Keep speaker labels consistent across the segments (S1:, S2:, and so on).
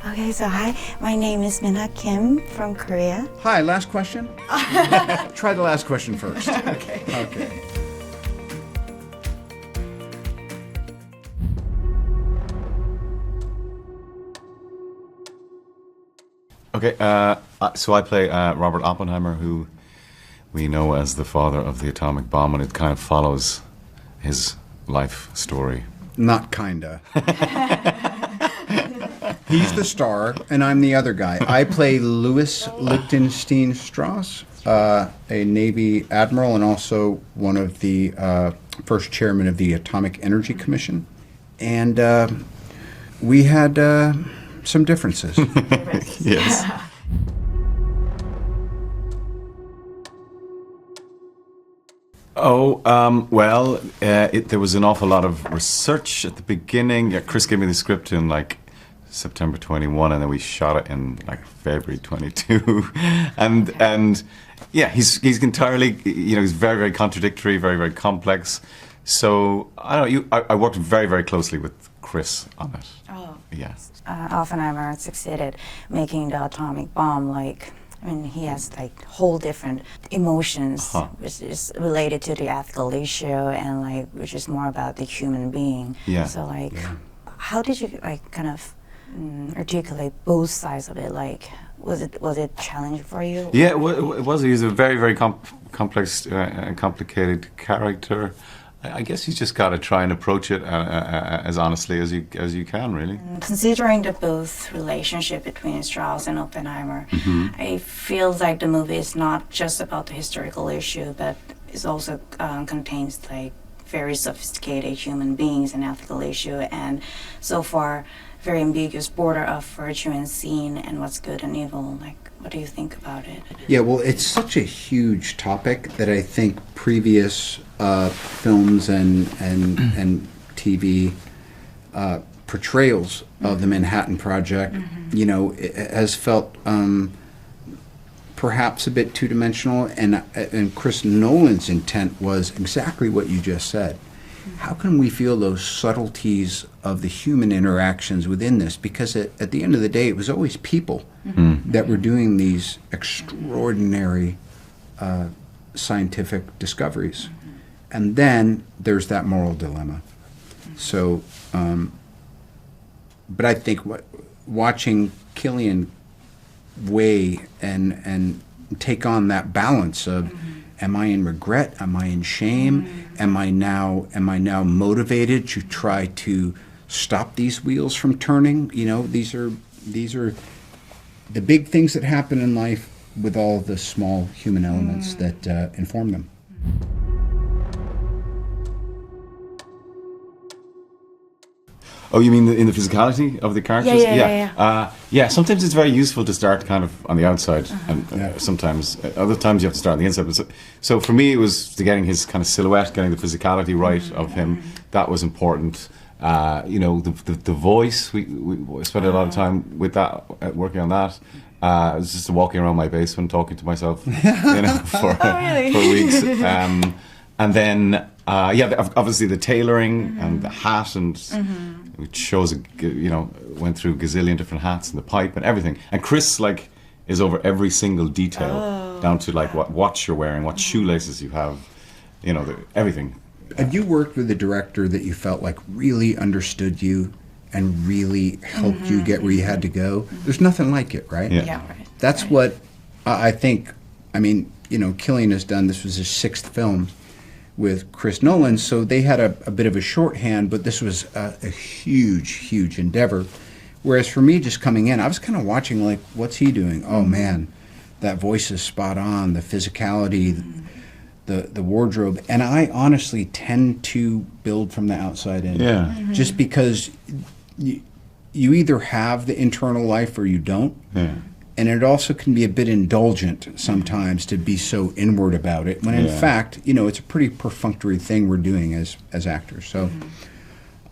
S1: Okay, so hi, my name is Minha Kim from Korea.
S2: Hi, last question? Try the last question first.
S1: Okay.
S2: Okay.
S3: Okay, so I play Robert Oppenheimer, who we know as the father of the atomic bomb, and it kind of follows his life story.
S2: Not kinda. He's the star, and I'm the other guy. I play Louis Lichtenstein Strauss, a Navy admiral and also one of the first chairman of the Atomic Energy Commission. And we had some differences.
S3: Yes. Oh, well, there was an awful lot of research at the beginning. Yeah, Chris gave me the script in like September 21, and then we shot it in like February 22. and yeah, he's entirely, he's very, very contradictory, very, very complex. So I don't know. I worked very, very closely with Chris on it.
S1: Oh.
S3: Yes.
S1: Oppenheimer succeeded making the atomic bomb. He has whole different emotions, which is related to the ethical issue and which is more about the human being.
S3: Yeah.
S1: So how did you kind of articulate both sides of it? Was it challenging for you?
S3: Yeah, it was. He's a very, very complex and complicated character. I guess you just got to try and approach it as honestly as you can, really.
S1: Considering the both relationship between Strauss and Oppenheimer, I feel like the movie is not just about the historical issue, but it also contains very sophisticated human beings and ethical issue, and so far very ambiguous border of virtue and sin and what's good and evil. What do you think about it?
S2: Yeah, well, it's such a huge topic that I think previous films and TV portrayals of the Manhattan Project, has felt perhaps a bit two-dimensional, and Chris Nolan's intent was exactly what you just said. How can we feel those subtleties of the human interactions within this? Because at the end of the day, it was always people that were doing these extraordinary scientific discoveries. And then there's that moral dilemma. So, but I think watching Cillian weigh and take on that balance of, am I in regret? Am I in shame? Am I now motivated to try to stop these wheels from turning? These are the big things that happen in life with all the small human elements that inform them.
S3: Oh, you mean in the physicality of the characters?
S1: Yeah.
S3: Sometimes it's very useful to start kind of on the outside, and sometimes, other times you have to start on the inside. But so for me, it was getting his kind of silhouette, getting the physicality right of him. That was important. The voice. We spent a lot of time with that, working on that. I was just walking around my basement talking to myself, for weeks. And then, obviously the tailoring and the hat, and which shows, went through a gazillion different hats and the pipe and everything. And Chris, is over every single detail, down to what watch you're wearing, what shoelaces you have, everything.
S2: Have you worked with a director that you felt really understood you and really helped you get where you had to go? There's nothing like it, right?
S1: Yeah, right.
S2: That's what I think. Cillian has done. This was his 6th film with Chris Nolan, so they had a bit of a shorthand, but this was a huge endeavor. Whereas for me, just coming in, I was kind of watching what's he doing? Oh man, that voice is spot on, the physicality, the wardrobe, and I honestly tend to build from the outside in.
S3: Yeah.
S2: Just because you either have the internal life or you don't. Yeah. And it also can be a bit indulgent sometimes to be so inward about it, when in fact, it's a pretty perfunctory thing we're doing as actors. So,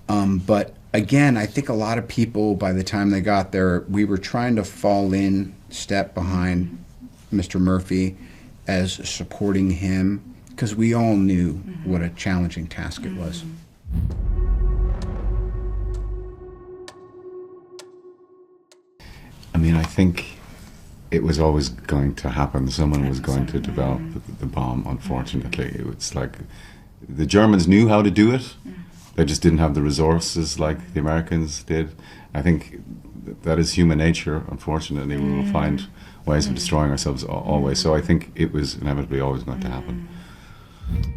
S2: but again, I think a lot of people, by the time they got there, we were trying to fall in step behind Mr. Murphy as supporting him, because we all knew what a challenging task it was.
S3: mean, I think it was always going to happen. Someone was going to develop the bomb, unfortunately. It's like the Germans knew how to do it. They just didn't have the resources like the Americans did. I think that is human nature, unfortunately. We will find ways of destroying ourselves always. So I think it was inevitably always going to happen.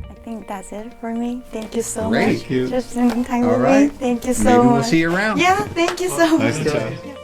S4: I think that's it for me. Thank you so
S2: Great.
S4: much.
S3: Thank you.
S4: Just spending time
S2: All
S4: with
S2: right.
S4: me. Thank you so
S2: Maybe
S4: much.
S2: we'll see you around.
S4: Yeah, thank you so much.
S3: Nice to chat.